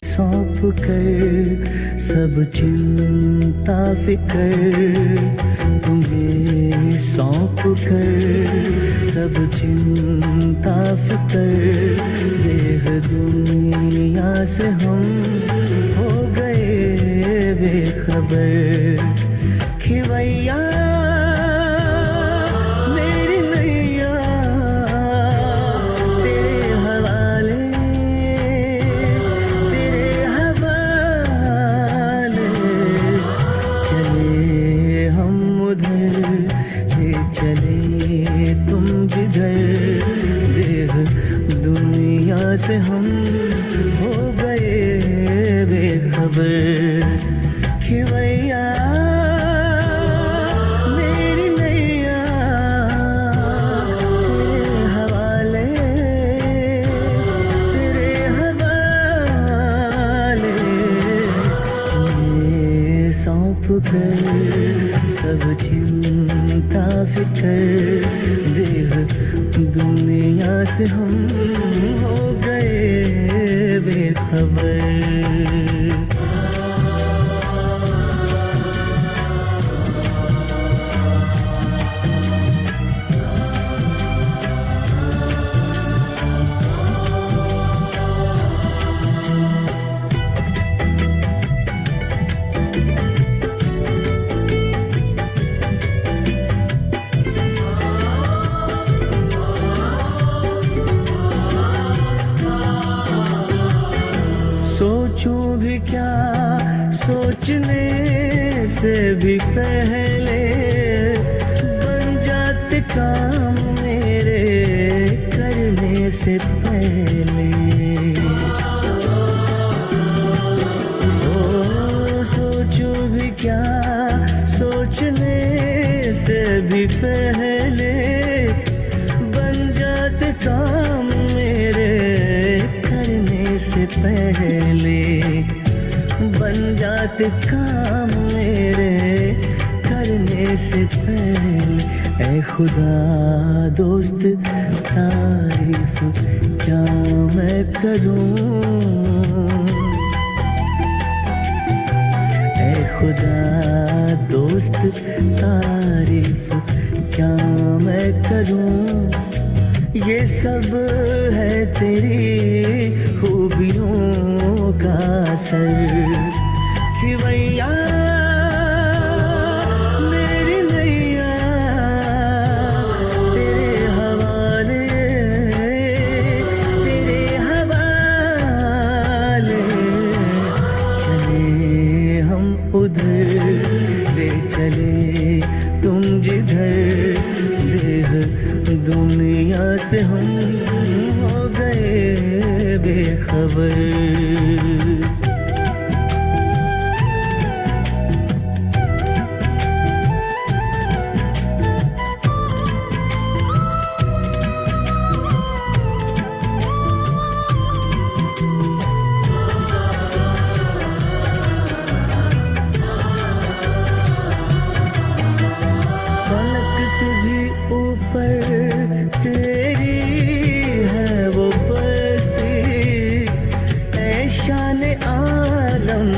सौंप कर सब चिंता फिकर, तुम्हें सौंप कर सब चिंता फिकर, देह दुनिया से हम हो गए बेखबर। खिवैया मेरी नैया तेरे हवाले, तेरे हवाले, चले हम उधर, ले चले तुम जिधर, देह दुनिया से हम हो गए बेखबर। खिवैया मेरी नैया तेरे हवाले, तेरे हवाले, ये सौंप कर सब चिंता फिकर, देह दुनिया से हम हो गए बेखबर। सोचूं भी क्या सोचने से भी पहले, बन जाते काम मेरे करने से पहले। ओ सोचूं भी क्या सोचने से भी पहले, बन जाते काम मेरे करने से पहले, बन जाते काम मेरे करने से पहले। ऐ खुदा दोस्त तारीफ क्या मैं करूं, ऐ खुदा दोस्त तारीफ क्या मैं करूं, ये सब है तेरी खूबियों का असर। खिवैया मेरी नैया तेरे हवाले, तेरे हवाले, चले हम उधर, ले चले तुम जिधर, देह दुनिया से हम हो गए बेखबर। फलक से भी ऊपर तेरी है वो बस्ती, ऐ शान आलम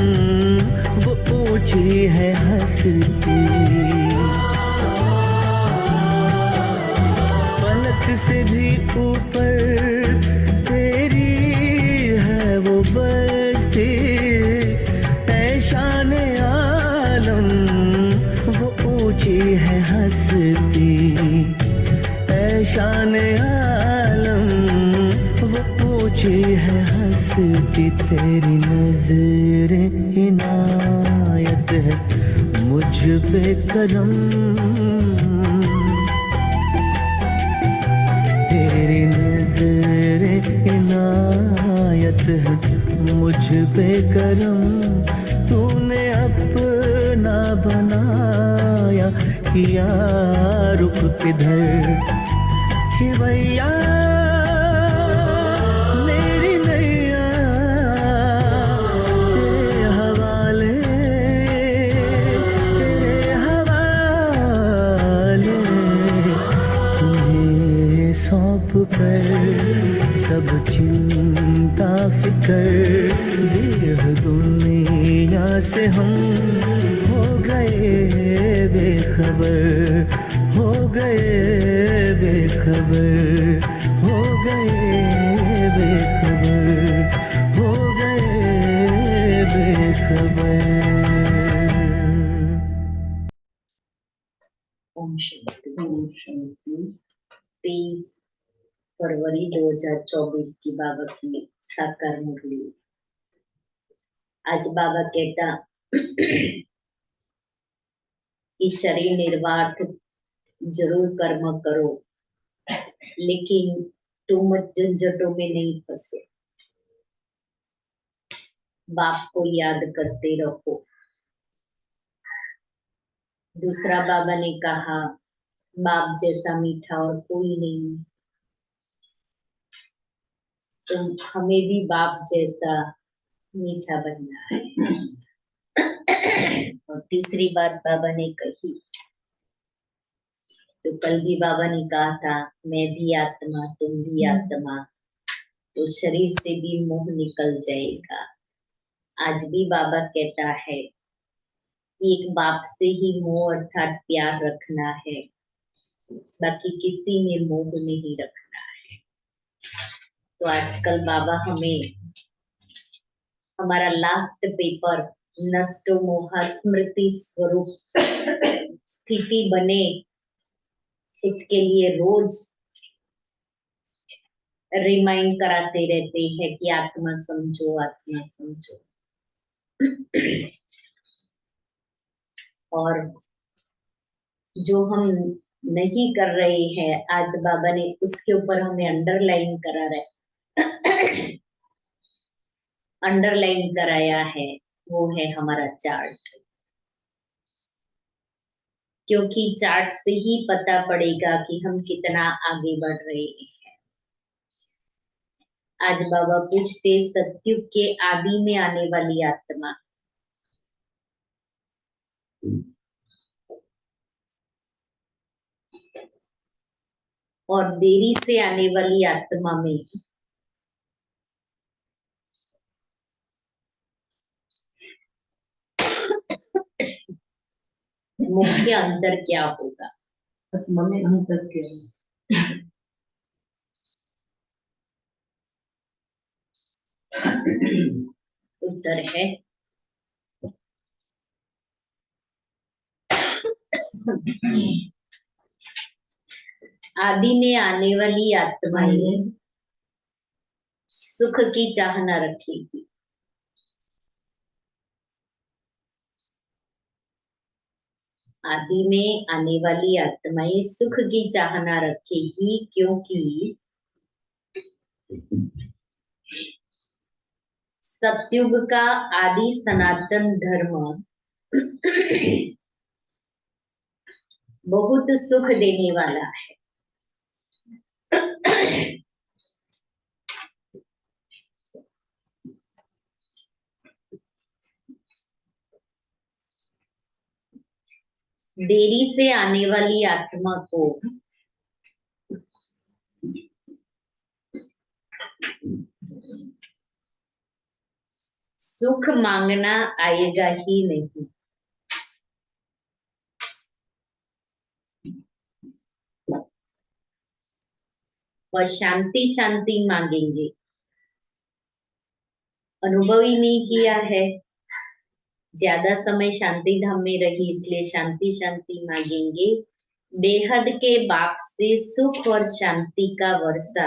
वो ऊंची है हस्ती। फलक से भी ऊपर तेरी है वो बस्ती, ऐ शान आलम वो ऊंची है हस्ती, ऐ शान आलम वो ऊंची है हस्ती। तेरी नज़रें इनायत है मुझ पे करम, तेरी नज़रें इनायत है मुझ पे करम। तूने अपना बनाया किया रुख किधर। खिवैया मेरी नैया तेरे हवाले, तेरे हवाले, तुम्हें सौंप कर सब चिंता फिकर देह दुनिया से हम हो गए बेखबर, हो गए बेखबर, हो गए बेखबर, हो गए बेखबर। ओम शांति। 23 फरवरी 2024 की बाबा की साकार मुरली। आज बाबा कहता कि शरीर निर्वाह जरूर कर्म करो, लेकिन तुम झंझटों में नहीं फंसो, बाप को याद करते रहो। दूसरा बाबा ने कहा, बाप जैसा मीठा और कोई नहीं, तो हमें भी बाप जैसा मीठा बनना है। और तीसरी बात बाबा ने कही, तो कल भी बाबा ने कहा था, मैं भी आत्मा तुम भी आत्मा, तो शरीर से भी मोह निकल जाएगा। आज भी बाबा कहता है कि एक बाप से ही मोह अर्थात प्यार रखना है, बाकी किसी में मोह नहीं रखना है। तो आजकल बाबा हमें हमारा लास्ट पेपर नष्टो मोह स्मृति स्वरूप स्थिति बने, इसके लिए रोज रिमाइंड कराते रहते हैं कि आत्मा समझो, आत्मा समझो। और जो हम नहीं कर रहे हैं, आज बाबा ने उसके ऊपर हमें अंडरलाइन करा रहे अंडरलाइन कराया है, वो है हमारा चार्ट। क्योंकि चार्ट से ही पता पड़ेगा कि हम कितना आगे बढ़ रहे हैं। आज बाबा पूछते, सत्युग के आदि में आने वाली आत्मा और देरी से आने वाली आत्मा में मुख्य अंतर क्या होगा? आत्मा में अंतर क्या है? उत्तर है आदि में आने वाली आत्माएं सुख की चाहना रखेगी, आदि में आने वाली आत्माएं सुख की चाहना रखेगी, क्योंकि सत्युग का आदि सनातन धर्म बहुत सुख देने वाला है। देरी से आने वाली आत्मा को सुख मांगना आएगा ही नहीं। और शांति शांति मांगेंगे। अनुभव ही नहीं किया है, ज्यादा समय शांति धाम में रही, इसलिए शांति शांति मांगेंगे। बेहद के बाप से सुख और शांति का वर्षा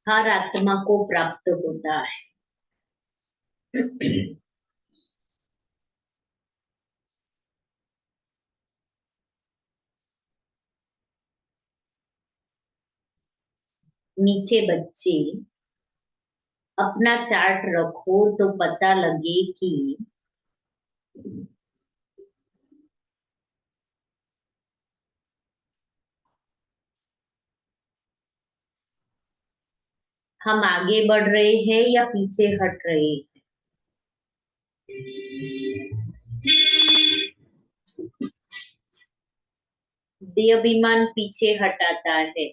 हर आत्मा को प्राप्त होता है। मीठे बच्चे, अपना चार्ट रखो तो पता लगे कि हम आगे बढ़ रहे हैं या पीछे हट रहे हैं। देह अभिमान पीछे हटाता है।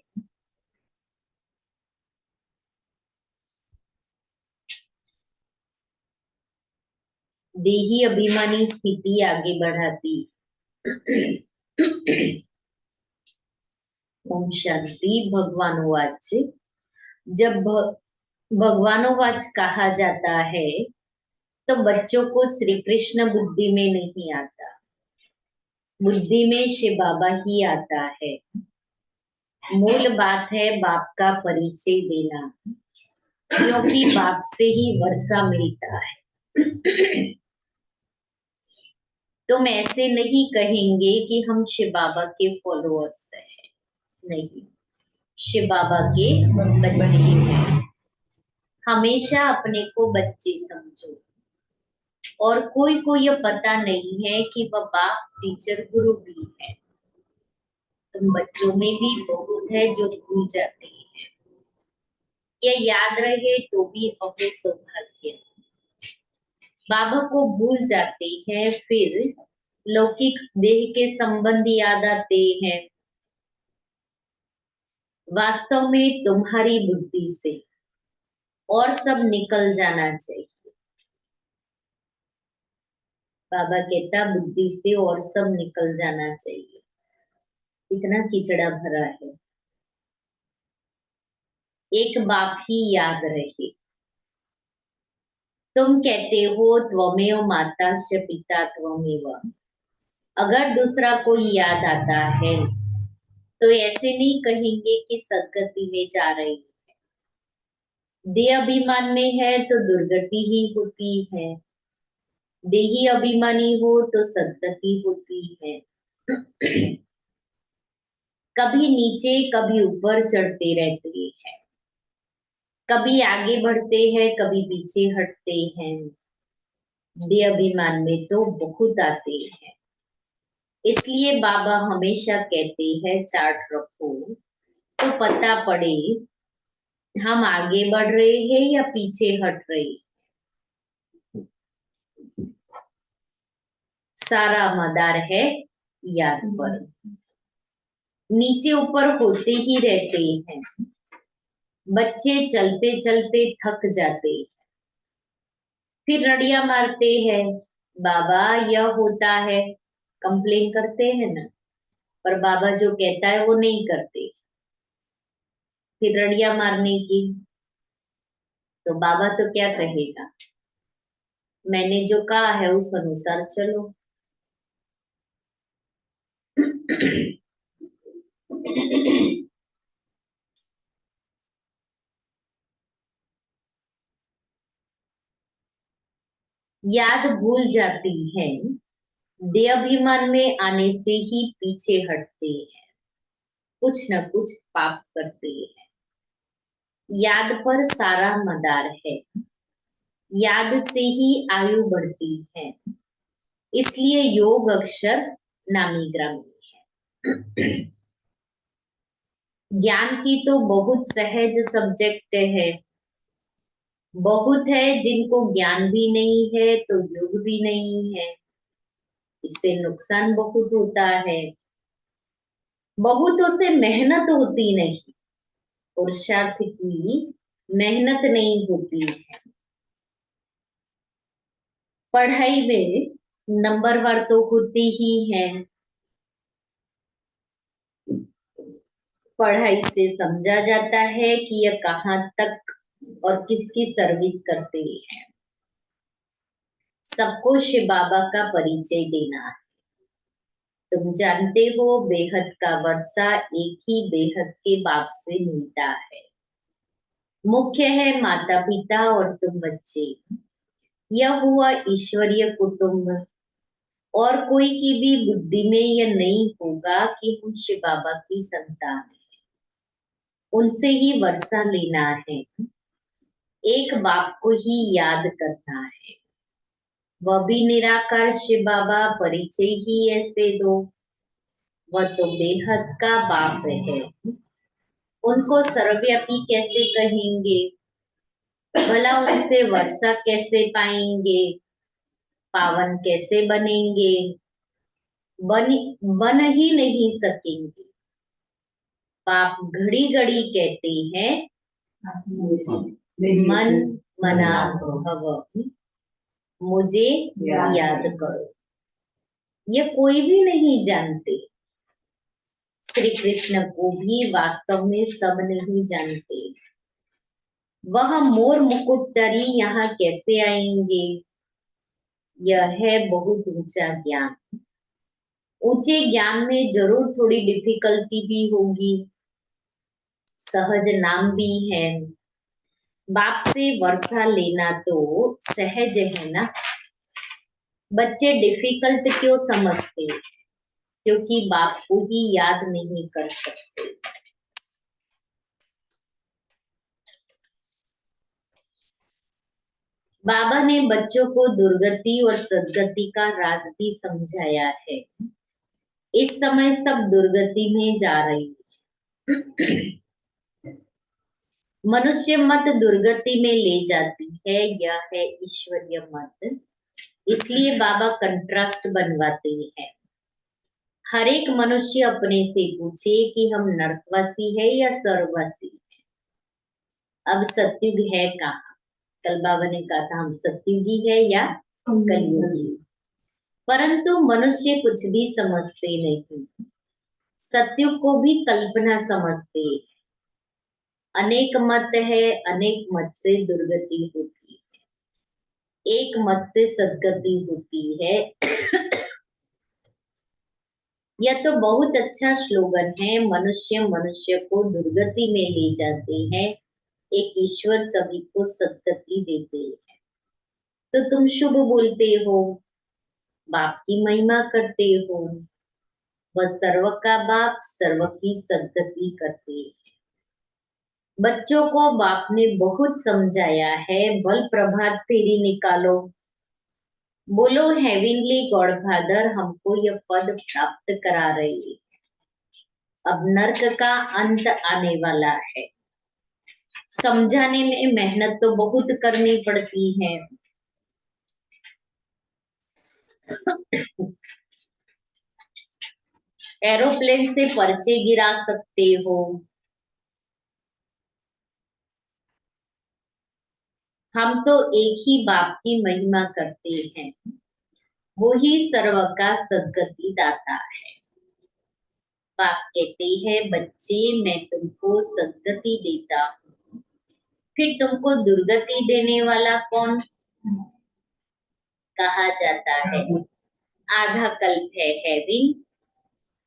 देही अभिमानी स्थिति आगे बढ़ाती। ओम शांति। भगवानोवाच। जब भगवानोवाच कहा जाता है तो बच्चों को श्री कृष्ण बुद्धि में नहीं आता, बुद्धि में शिव बाबा ही आता है। मूल बात है बाप का परिचय देना, क्योंकि बाप से ही वर्षा मिलता है। तुम ऐसे नहीं कहेंगे कि हम शिव बाबा के फॉलोअर्स हैं, नहीं, शिव बाबा के बच्चे हैं। हमेशा अपने को बच्चे समझो, और कोई को यह पता नहीं है कि वह बाप टीचर गुरु भी है। तुम बच्चों में भी बहुत है जो भूल जाते हैं, यह याद रहे तो भी हमें सौभाग्य। बाबा को भूल जाते हैं, फिर लौकिक देह के संबंध याद आते हैं। वास्तव में तुम्हारी बुद्धि से और सब निकल जाना चाहिए। बाबा कहता बुद्धि से और सब निकल जाना चाहिए। इतना कीचड़ा भरा है, एक बाप ही याद रहे। तुम कहते हो त्वमेव माताश्च पिता त्वमेव। अगर दूसरा कोई याद आता है तो ऐसे नहीं कहेंगे कि सदगति में जा रही है। देह अभिमान में है तो दुर्गति ही होती है, देही अभिमानी हो तो सदगति होती है। कभी नीचे कभी ऊपर चढ़ते रहते हैं, कभी आगे बढ़ते हैं कभी पीछे हटते हैं। देह अभिमान में तो बहुत आते हैं, इसलिए बाबा हमेशा कहते हैं चार्ट रखो तो पता पड़े हम आगे बढ़ रहे हैं या पीछे हट रहे हैं। सारा मदार है याद पर। नीचे ऊपर होते ही रहते हैं, बच्चे चलते चलते थक जाते हैं, फिर रड़िया मारते हैं, बाबा यह होता है, कंप्लेन करते हैं ना। पर बाबा जो कहता है वो नहीं करते, फिर रड़िया मारने की। तो बाबा तो क्या कहेगा, मैंने जो कहा है उस अनुसार चलो। याद भूल जाती है, देह अभिमान में आने से ही पीछे हटते हैं, कुछ न कुछ पाप करते हैं। याद पर सारा मदार है, याद से ही आयु बढ़ती है, इसलिए योग अक्षर नामी ग्रामी है। ज्ञान की तो बहुत सहज सब्जेक्ट है, बहुत है जिनको ज्ञान भी नहीं है तो योग भी नहीं है, इससे नुकसान बहुत होता है। बहुतों से मेहनत होती नहीं, पुरुषार्थ की मेहनत नहीं होती है। पढ़ाई में नंबर वार तो होती ही है, पढ़ाई से समझा जाता है कि यह कहाँ तक और किसकी सर्विस करते हैं। सबको शिव बाबा का परिचय देना है। तुम जानते हो बेहद का वर्षा एक ही बेहद के बाप से मिलता है। मुख्य है माता पिता और तुम बच्चे, यह हुआ ईश्वरीय कुटुंब। और कोई की भी बुद्धि में यह नहीं होगा कि हम शिव बाबा की संतान हैं, उनसे ही वर्षा लेना है, एक बाप को ही याद करना है। वह भी निराकार शिव बाबा, परिचय ही ऐसे दो। वह तो बेहद का बाप है, उनको सर्वव्यापी कैसे कहेंगे, भला उनसे वर्षा कैसे पाएंगे, पावन कैसे बनेंगे। बन बन ही नहीं सकेंगे। बाप घड़ी घड़ी कहते हैं मन मना भव, मुझे याद करो। ये कोई भी नहीं जानते, श्री कृष्ण को भी वास्तव में सब नहीं जानते। वह मोर मुकुटधारी यहाँ कैसे आएंगे? यह है बहुत ऊंचा ज्ञान। ऊंचे ज्ञान में जरूर थोड़ी डिफिकल्टी भी होगी, सहज नाम भी है। बाप से वर्षा लेना तो सहज है ना। बच्चे डिफिकल्ट क्यों समझते? क्योंकि बाप को ही याद नहीं कर सकते। बाबा ने बच्चों को दुर्गति और सद्गति का राज भी समझाया है। इस समय सब दुर्गति में जा रही है। मनुष्य मत दुर्गति में ले जाती है, यह है ईश्वरीय मत। इसलिए बाबा कंट्रास्ट बनवाते हैं। हर एक मनुष्य अपने से पूछे कि हम नरकवासी है या स्वर्गवासी है। अब सत्युग है कहाँ? कल बाबा ने कहा था हम सत्युगी है या कलयुगी। परंतु मनुष्य कुछ भी समझते नहीं। सत्युग को भी कल्पना समझते हैं। अनेक मत है, अनेक मत से दुर्गति होती है, एक मत से सद्गति होती है। यह तो बहुत अच्छा स्लोगन है। मनुष्य मनुष्य को दुर्गति में ले जाते हैं, एक ईश्वर सभी को सद्गति देते हैं। तो तुम शुभ बोलते हो, बाप की महिमा करते हो। वह सर्व का बाप सर्व की सद्गति करते हैं। बच्चों को बाप ने बहुत समझाया है। बल प्रभात फेरी निकालो, बोलो हेविनली गॉड फादर हमको यह पद प्राप्त करा रही है। अब नर्क का अंत आने वाला है। समझाने में मेहनत तो बहुत करनी पड़ती है। एरोप्लेन से पर्चे गिरा सकते हो, हम तो एक ही बाप की महिमा करते हैं। वो ही सर्व का सद्गति दाता है। बाप कहते हैं बच्चे मैं तुमको सद्गति देता हूँ, फिर तुमको दुर्गति देने वाला कौन? कहा जाता है आधा कल्प है हेवन,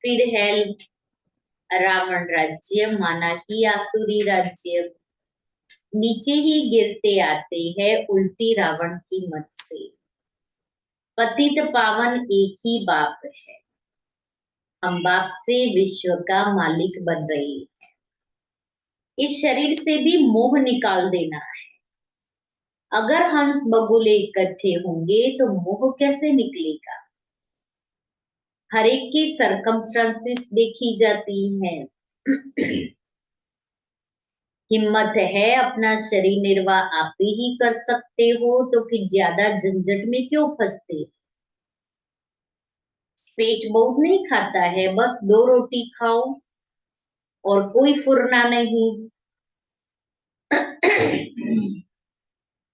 फिर हेल, रावण राज्य माना ही आसुरी राज्य, नीचे ही गिरते आते हैं उल्टी रावण की मत से। पतित पावन एक ही बाप है। हम बाप से विश्व का मालिक बन रहे हैं। इस शरीर से भी मोह निकाल देना है। अगर हंस बगुले इकट्ठे होंगे तो मोह कैसे निकलेगा? हर एक की सरकमस्टांसिस देखी जाती है। हिम्मत है अपना शरीर निर्वाह आप ही कर सकते हो, तो फिर ज्यादा झंझट में क्यों फंसते? पेट बहुत नहीं खाता है, बस 2 रोटी खाओ और कोई फुरना नहीं।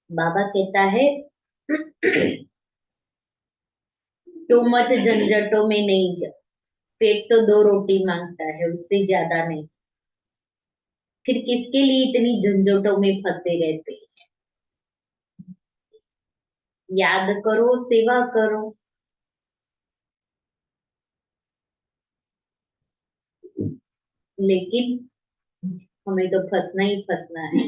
बाबा कहता है टू मच झंझटों में नहीं जा। पेट तो 2 रोटी मांगता है, उससे ज्यादा नहीं। फिर किसके लिए इतनी झंझटों में फंसे रहते हैं? याद करो, सेवा करो। लेकिन हमें तो फंसना ही फंसना है।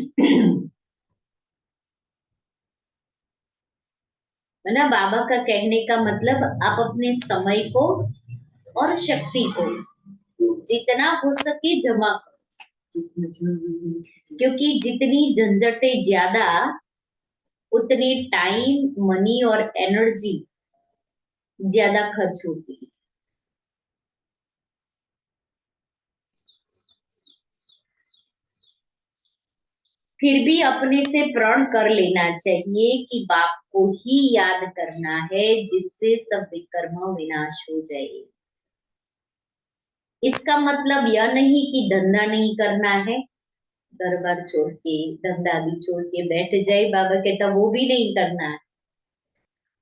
ना बाबा का कहने का मतलब आप अपने समय को और शक्ति को जितना हो सके जमा करो, क्योंकि जितनी झंझटें ज्यादा उतनी टाइम मनी और एनर्जी ज्यादा खर्च होती है। फिर भी अपने से प्रण कर लेना चाहिए कि बाप को ही याद करना है, जिससे सब विकर्म विनाश हो जाए। इसका मतलब यह नहीं कि धंधा नहीं करना है, घर बार छोड़ के, धंधा भी छोड़ के बैठ जाए। बाबा कहता वो भी नहीं करना है।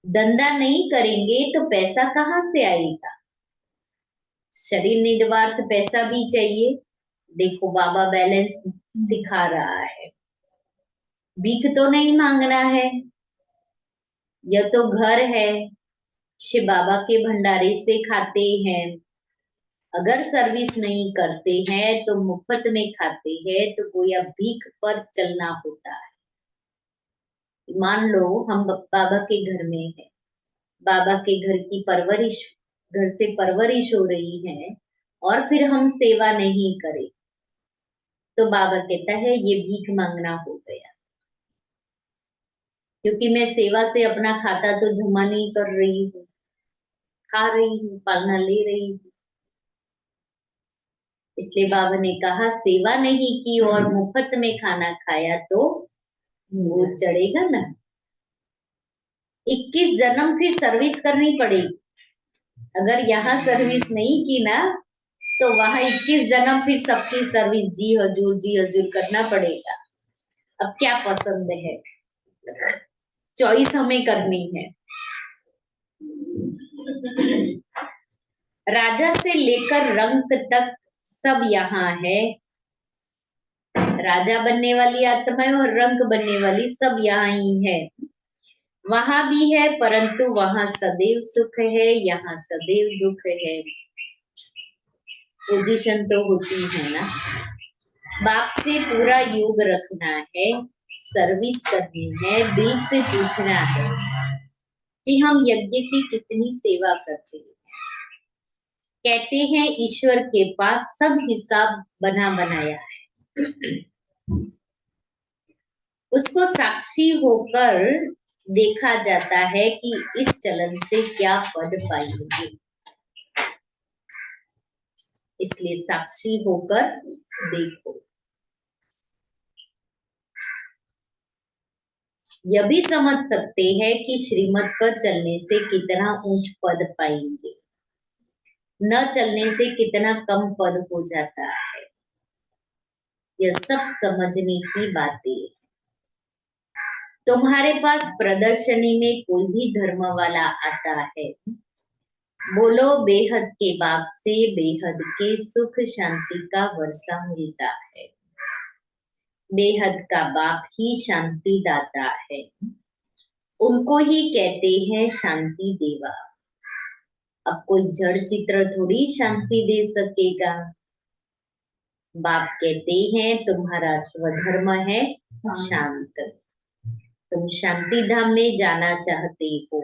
धंधा नहीं करेंगे तो पैसा कहाँ से आएगा? शरीर निर्वाह पैसा भी चाहिए। देखो बाबा बैलेंस सिखा रहा है। भीख तो नहीं मांगना है, यह तो घर है, शिव बाबा के भंडारे से खाते हैं। अगर सर्विस नहीं करते हैं तो मुफ्त में खाते हैं, तो गोया भीख पर चलना होता है। मान लो हम बाबा के घर में है, बाबा के घर की परवरिश, घर से परवरिश हो रही है, और फिर हम सेवा नहीं करें, तो बाबा कहता है ये भीख मांगना हो गया। क्योंकि मैं सेवा से अपना खाता तो जमा नहीं कर रही हूँ, खा रही हूँ, पालना ले रही हूँ। इसलिए बाबा ने कहा सेवा नहीं की और मुफ्त में खाना खाया तो वो चढ़ेगा ना। 21 जन्म फिर सर्विस करनी पड़ेगी। अगर यहाँ सर्विस नहीं की ना, तो वहां 21 जन्म फिर सबकी सर्विस जी हजूर करना पड़ेगा। अब क्या पसंद है, चॉइस हमें करनी है। राजा से लेकर रंक तक सब यहाँ है। राजा बनने वाली आत्मा है और रंक बनने वाली सब यहाँ ही है। वहां भी है, परंतु वहां सदैव सुख है, यहाँ सदैव दुख है। पोजीशन तो होती है ना। बाप से पूरा योग रखना है, सर्विस करनी है, दिल से पूछना है कि हम यज्ञ की कितनी सेवा करते हैं। कहते हैं ईश्वर के पास सब हिसाब बना बनाया है। उसको साक्षी होकर देखा जाता है कि इस चलन से क्या पद पाएंगे। इसलिए साक्षी होकर देखो। यह भी समझ सकते हैं कि श्रीमत पर चलने से कितना ऊंच पद पाएंगे, न चलने से कितना कम पद हो जाता है। यह सब समझने की बातें। तुम्हारे पास प्रदर्शनी में कोई भी धर्म वाला आता है, बोलो बेहद के बाप से बेहद के सुख शांति का वर्षा मिलता है। बेहद का बाप ही शांति दाता है, उनको ही कहते हैं शांति देवा। अब कोई जड़ चित्र थोड़ी शांति दे सकेगा। बाप कहते हैं तुम्हारा स्वधर्म है शांत। तुम शांति धाम में जाना चाहते हो,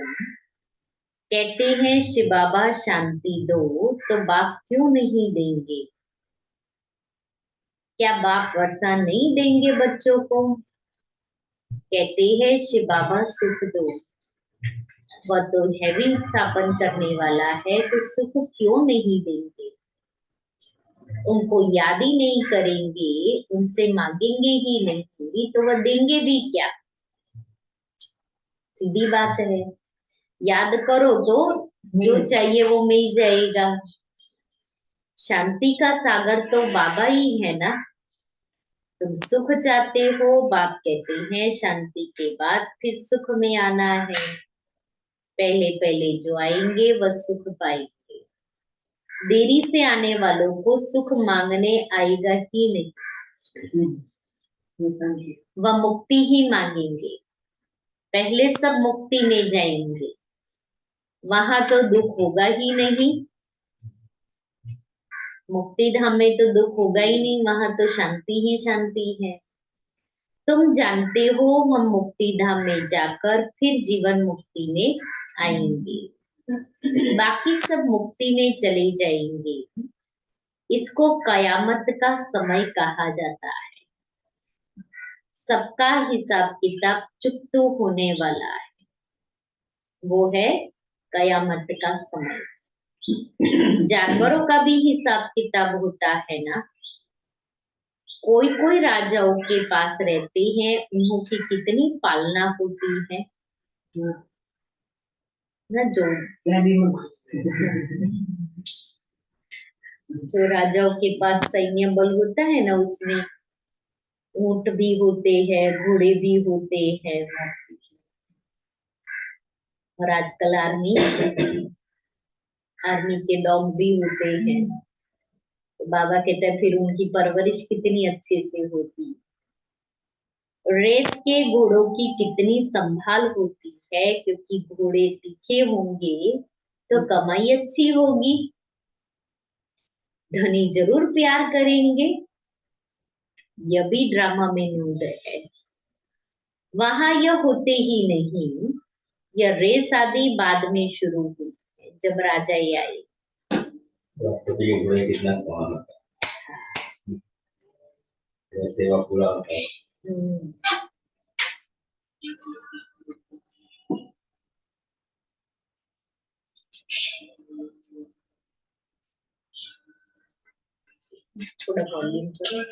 कहते हैं शिव बाबा शांति दो, तो बाप क्यों नहीं देंगे? क्या बाप वर्षा नहीं देंगे बच्चों को? कहते हैं शिव बाबा सुख दो, वह तो हेवन स्थापन करने वाला है, तो सुख क्यों नहीं देंगे? उनको याद ही नहीं करेंगे, उनसे मांगेंगे ही नहीं, तो वह देंगे भी क्या? सीधी बात है। याद करो तो जो चाहिए वो मिल जाएगा। शांति का सागर तो बाबा ही है ना। तुम सुख चाहते हो, बाप कहते हैं शांति के बाद फिर सुख में आना है। पहले पहले जो आएंगे वह सुख पाएंगे। देरी से आने वालों को सुख मांगने आएगा ही नहीं, वह मुक्ति ही मांगेंगे। पहले सब मुक्ति में जाएंगे, वहां तो दुख होगा ही नहीं। मुक्ति धाम में तो दुख होगा ही नहीं, वहां तो शांति ही शांति है। तुम जानते हो हम मुक्ति धाम में जाकर फिर जीवन मुक्ति में आएंगे, बाकी सब मुक्ति में चले जाएंगे। इसको कयामत का समय कहा जाता है। सबका हिसाब किताब चुकतो होने वाला है, वो है कयामत का समय। जानवरों का भी हिसाब किताब होता है ना। कोई कोई राजाओं के पास रहते हैं, उन्हों की कितनी पालना होती है ना। जो जो राजाओं के पास सैन्य बल होता है ना, उसमें ऊंट भी होते हैं, घोड़े भी होते हैं, और आजकल आर्मी आर्मी के डॉग भी होते हैं। तो बाबा कहते हैं फिर उनकी परवरिश कितनी अच्छे से होती, रेस के घोड़ों की कितनी संभाल होती है, क्योंकि घोड़े तीखे होंगे तो कमाई अच्छी होगी, धनी जरूर प्यार करेंगे। यह भी ड्रामा में न्यूज है। वहां यह होते ही नहीं, यह रेस आदि बाद में शुरू हुई है, जब राजा ये आए। द्रौपदी घोड़े कितना समान होता है, सेवा पूरा होता है। थोड़ा वॉल्यूम करो।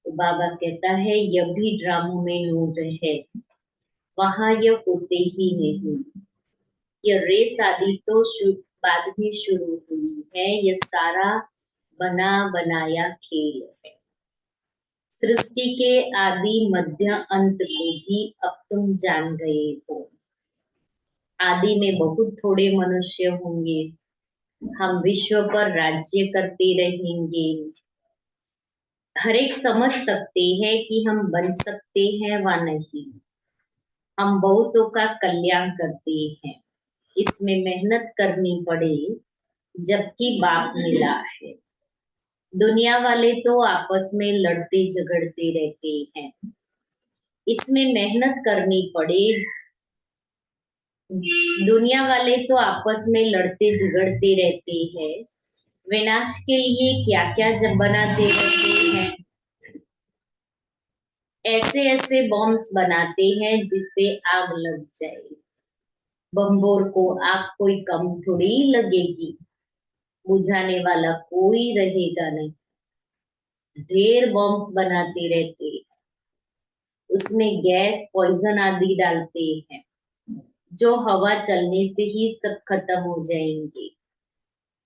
तो बाबा कहता है यह भी ड्रामों में न्यूज है, वहां यह होते ही नहीं, यह रेस आदि तो बाद में शुरू हुई है, यह सारा बना बनाया खेल है। सृष्टि के आदि मध्य अंत को भी अब तुम जान गए हो। आदि में बहुत थोड़े मनुष्य होंगे, हम विश्व पर राज्य करते रहेंगे, हर एक समझ सकते हैं कि हम बन सकते हैं व नहीं। हम बहुतों का कल्याण करते हैं, इसमें मेहनत करनी पड़े, जबकि बाप मिला है। दुनिया वाले तो आपस में लड़ते झगड़ते रहते हैं, इसमें मेहनत करनी पड़े। दुनिया वाले तो आपस में लड़ते झगड़ते रहते हैं, विनाश के लिए क्या क्या जब बनाते रहते हैं। ऐसे ऐसे बॉम्ब्स बनाते हैं जिससे आग लग जाए। बम्बोर को आग कोई कम थोड़ी लगेगी, बुझाने वाला कोई रहेगा नहीं। ढेर बॉम्ब्स बनाते रहते हैं, उसमें गैस पॉइजन आदि डालते हैं, जो हवा चलने से ही सब खत्म हो जाएंगे।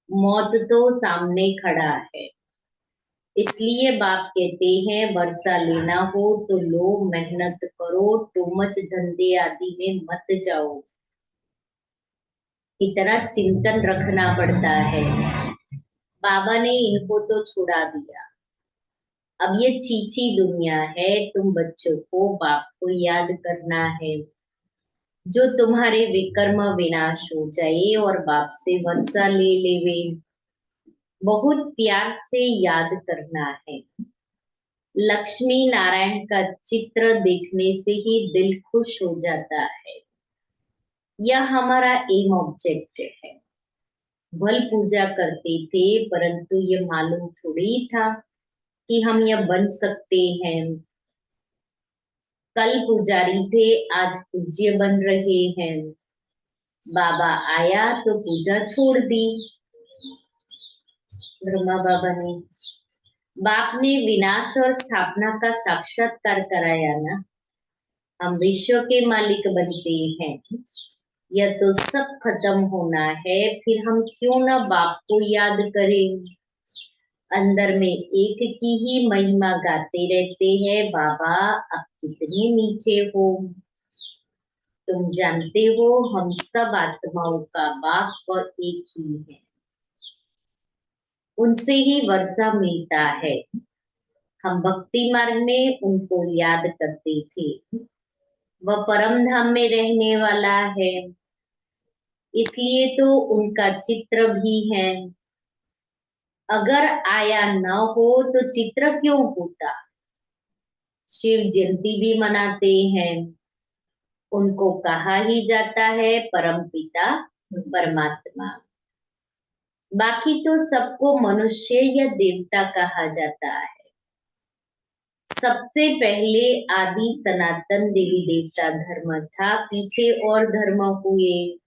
मौत तो सामने खड़ा है, इसलिए बाप कहते हैं वर्षा लेना हो तो लो, मेहनत करो, टू मच धंधे आदि में मत जाओ। इतना चिंतन रखना पड़ता है। बाबा ने इनको तो छुड़ा दिया, अब ये छीछी दुनिया है। तुम बच्चों को बाप को याद करना है, जो तुम्हारे विकर्म विनाश हो जाए और बाप से वर्षा ले लेवे। बहुत प्यार से याद करना है। लक्ष्मी नारायण का चित्र देखने से ही दिल खुश हो जाता है। यह हमारा एम ऑब्जेक्ट है। भल पूजा करते थे, परंतु ये मालूम थोड़ी था कि हम यह बन सकते हैं। कल पुजारी थे, आज पूज्य बन रहे हैं। बाबा आया तो पूजा छोड़ दी। ब्रह्मा बाबा ने, बाप ने विनाश और स्थापना का साक्षात्कार कराया ना। हम विश्व के मालिक बनते हैं, यह तो सब खत्म होना है, फिर हम क्यों ना बाप को याद करें। अंदर में एक की ही महिमा गाते रहते हैं, बाबा आप कितने मीठे हो। तुम जानते हो हम सब आत्माओं का बाप एक ही है, उनसे ही वर्षा मिलता है। हम भक्ति मार्ग में उनको याद करते थे, वह परम धाम में रहने वाला है, इसलिए तो उनका चित्र भी है। अगर आया न हो तो चित्र क्यों होता। शिव जयंती भी मनाते हैं, उनको कहा ही जाता है परम पिता परमात्मा। बाकी तो सबको मनुष्य या देवता कहा जाता है। सबसे पहले आदि सनातन देवी देवता धर्म था, पीछे और धर्म हुए।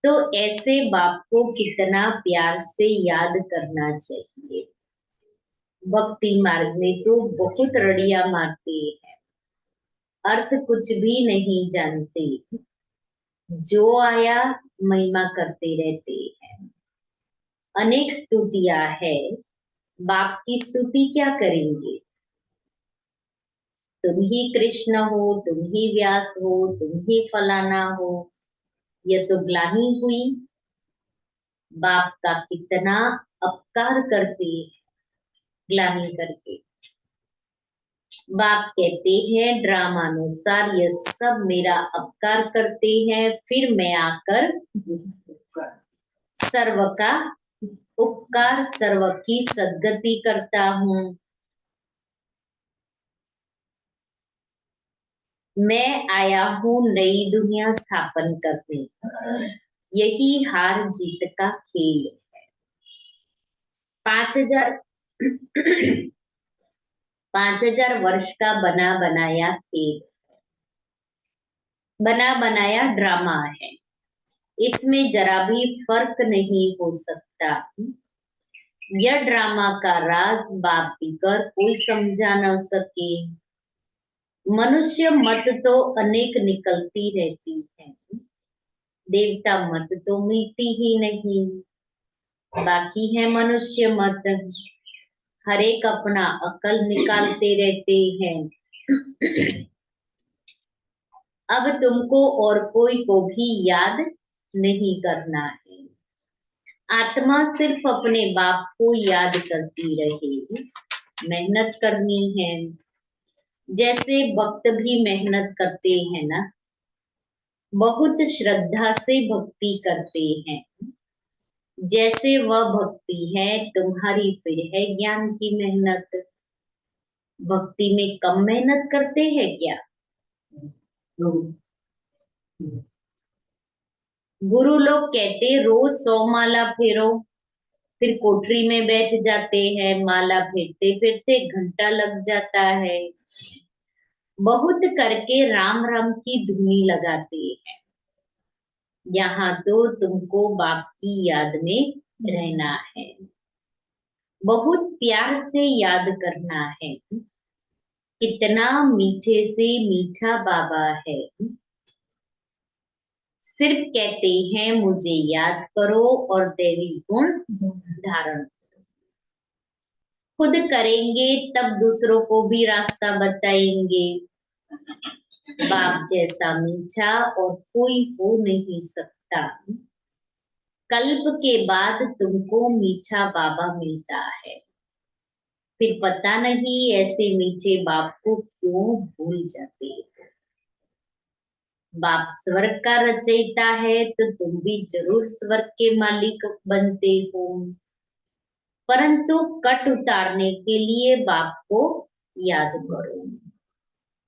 तो ऐसे बाप को कितना प्यार से याद करना चाहिए। भक्ति मार्ग में तो बहुत रड़िया मारते हैं, अर्थ कुछ भी नहीं जानते, जो आया महिमा करते रहते हैं। अनेक स्तुतियां है, बाप की स्तुति क्या करेंगे। तुम ही कृष्ण हो, तुम ही व्यास हो, तुम ही फलाना हो, यह तो ग्लानि हुई। बाप का कितना अपकार करते हैं ग्लानि करके। बाप कहते हैं ड्रामानुसार यह सब मेरा अपकार करते हैं, फिर मैं आकर सर्व का उपकार, सर्व की सद्गति करता हूँ। मैं आया हूँ नई दुनिया स्थापन करने, यही हार जीत का खेल है। 5000 वर्ष का बना बनाया खेल, बना बनाया ड्रामा है, इसमें जरा भी फर्क नहीं हो सकता। यह ड्रामा का राज बाप पीकर कोई समझा न सके। मनुष्य मत तो अनेक निकलती रहती है, देवता मत तो मिलती ही नहीं। बाकी है मनुष्य मत, हर एक अपना अकल निकालते रहते हैं। अब तुमको और कोई को भी याद नहीं करना है, आत्मा सिर्फ अपने बाप को याद करती रहे। मेहनत करनी है। जैसे भक्त भी मेहनत करते हैं ना, बहुत श्रद्धा से भक्ति करते हैं। जैसे वह भक्ति है तुम्हारी, फिर है ज्ञान की मेहनत। भक्ति में कम मेहनत करते हैं क्या? गुरु लोग कहते रोज 100 माला फेरो, फिर कोठरी में बैठ जाते हैं, माला फेरते फेरते घंटा लग जाता है। बहुत करके राम राम की धुनी लगाते हैं। यहाँ तो तुमको बाप की याद में रहना है, बहुत प्यार से याद करना है। कितना मीठे से मीठा बाबा है। सिर्फ कहते हैं मुझे याद करो और दैवी गुण धारण करो। खुद करेंगे तब दूसरों को भी रास्ता बताएंगे। बाप जैसा मीठा और कोई हो नहीं सकता। कल्प के बाद तुमको मीठा बाबा मिलता है, फिर पता नहीं ऐसे मीठे बाप को क्यों भूल जाते हो। बाप स्वर्ग का रचयिता है तो तुम भी जरूर स्वर्ग के मालिक बनते हो, परंतु कट उतारने के लिए बाप को याद करो।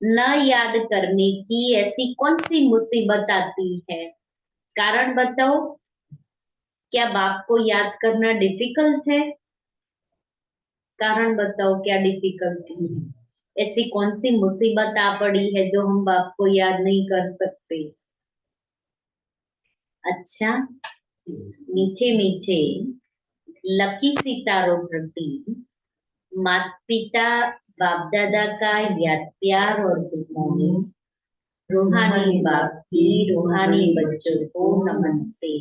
न याद करने की ऐसी कौन सी मुसीबत आती है? कारण बताओ। क्या बाप को याद करना डिफिकल्ट है? कारण बताओ क्या डिफिकल्टी है? ऐसी कौन सी मुसीबत आ पड़ी है जो हम बाप को याद नहीं कर सकते? अच्छा, मीठे मीठे लकी सितारों प्रति माता पिता बाप दादा का याद प्यार और गुड मॉर्निंग। रूहानी बाप की रूहानी बच्चों को नमस्ते।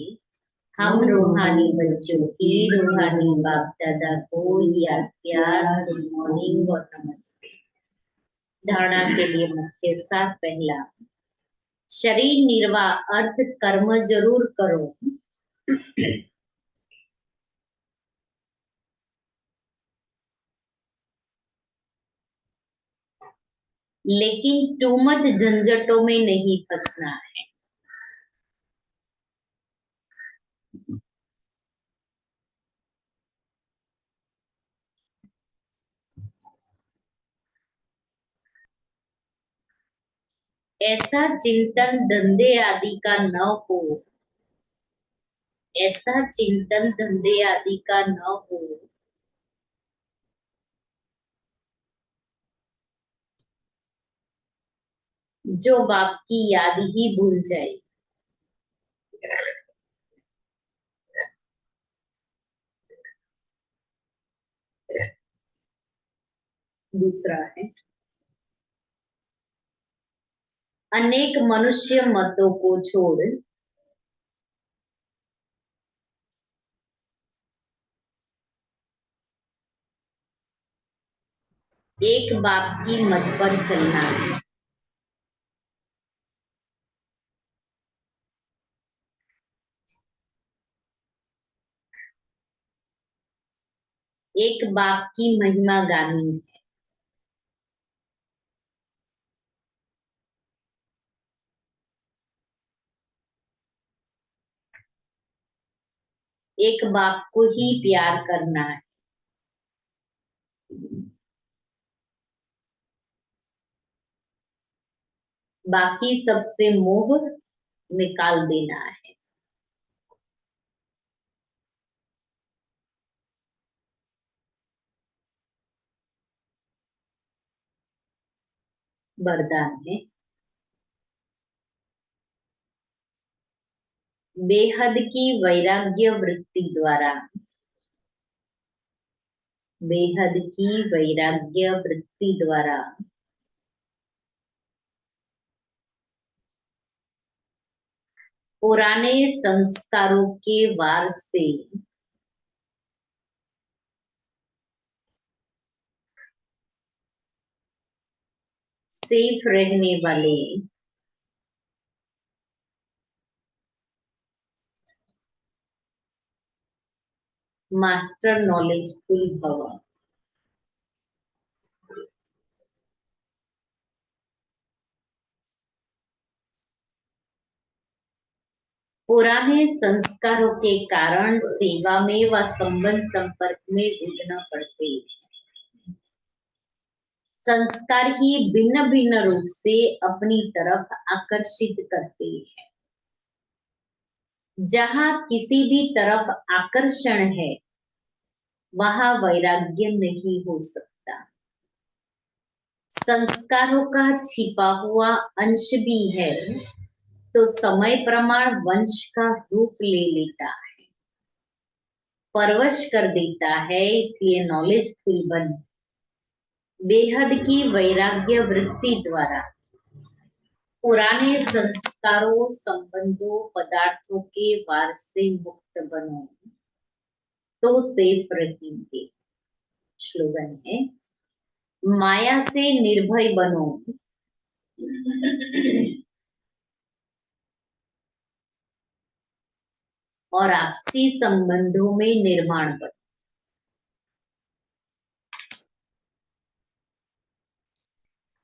हम रूहानी बच्चों की रूहानी बाप दादा को याद प्यार, गुड मॉर्निंग और नमस्ते। धारणा के लिए मुख्य साथ, पहला शरीर निर्वाह अर्थ कर्म जरूर करो, लेकिन टू मच झंझटों में नहीं फंसना है। ऐसा चिंतन धंधे आदि का न हो, ऐसा चिंतन धंधे आदि का न हो, जो बाप की याद ही भूल जाए। दूसरा है अनेक मनुष्य मतों को छोड़ एक बाप की मत पर चलना है। एक बाप की महिमा गानी है। एक बाप को ही प्यार करना है। बाकी सबसे मोह निकाल देना है। वरदान है बेहद की वैराग्य वृत्ति द्वारा, बेहद की वैराग्य वृत्ति द्वारा पुराने संस्कारों के वार से सेफ रहने वाले मास्टर नॉलेजफुल भव। पुराने संस्कारों के कारण सेवा में व संबंध संपर्क में विघ्न पड़ते हैं। संस्कार ही भिन्न भिन्न रूप से अपनी तरफ आकर्षित करते हैं। जहाँ किसी भी तरफ आकर्षण है वहाँ वैराग्य नहीं हो सकता। संस्कारों का छिपा हुआ अंश भी है तो समय प्रमाण वंश का रूप ले लेता है, परवश कर देता है, इसलिए नॉलेजफुल बन बेहद की वैराग्य वृत्ति द्वारा पुराने संस्कारों, संबंधों, पदार्थों के वार से मुक्त बनो तो सेफ रहेंगे। स्लोगन है माया से निर्भय बनो और आपसी संबंधों में निर्माण बनो।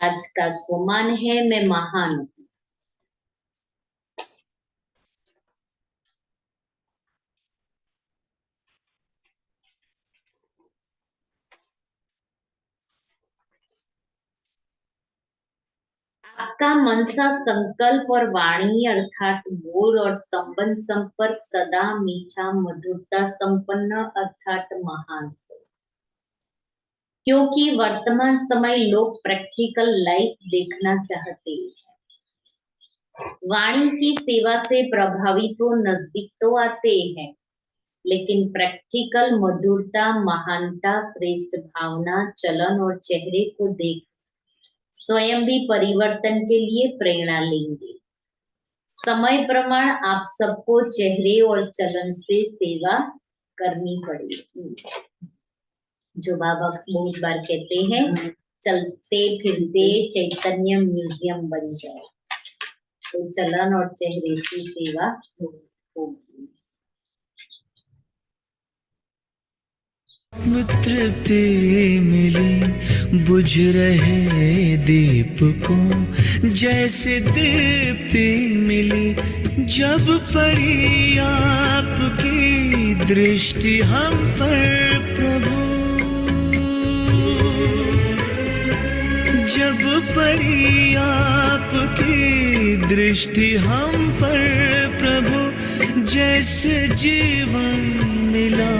आज का स्वमान है मैं महान हूं। आपका मनसा संकल्प और वाणी अर्थात बोल और संबंध संपर्क सदा मीठा मधुरता संपन्न अर्थात महान हो, क्योंकि वर्तमान समय लोग प्रैक्टिकल लाइफ देखना चाहते हैं। वाणी की सेवा से प्रभावित हो नजदीक तो आते हैं, लेकिन प्रैक्टिकल मधुरता, महानता, श्रेष्ठ भावना, चलन और चेहरे को देख स्वयं भी परिवर्तन के लिए प्रेरणा लेंगे। समय प्रमाण आप सबको चेहरे और चलन से सेवा करनी पड़ेगी। जो बाबा बहुत बार कहते हैं चलते फिरते चैतन्य म्यूजियम बन जाए, तो चलन और चेहरे की सेवा होगी। तृप्ति मिली बुझ रहे दीप को, जैसे दीप्ति मिली जब पड़ी आपकी दृष्टि हम पर प्रभु, जब पड़ी आपकी दृष्टि हम पर प्रभु, जैसे जीवन मिला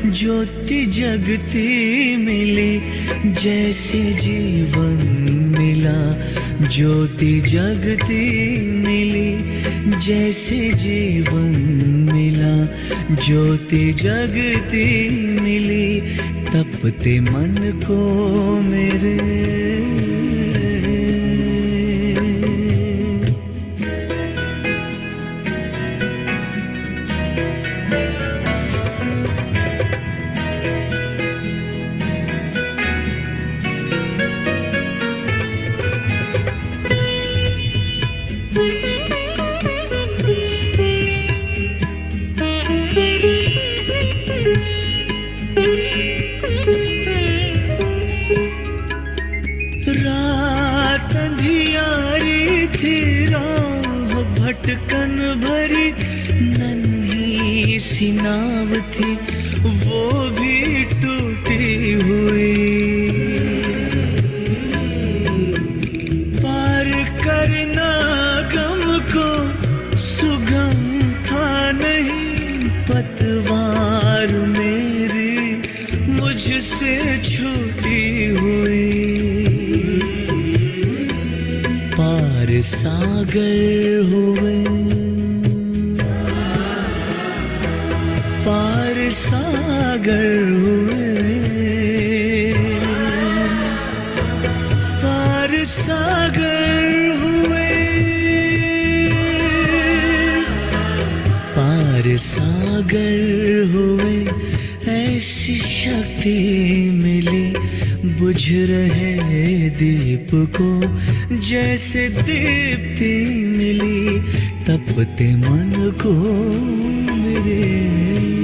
ज्योति जगती मिली, जैसे जीवन मिला ज्योति जगती मिली, जैसे जीवन मिला ज्योति जगती मिली, तपते मन को मेरे भटकन भरी नन्ही सी नाव थी, वो भी टूटी हुई, पार करना गम को सुगम था नहीं, पतवार मेरी मुझसे छूटी हुई, पार सागर हुए, पार सागर हुए, पार सागर हुए, पार सागर हुए, ऐसी शक्ति मिली बुझ रहे दीप को, जैसे दीप्ति मिली तपते मन को मेरे।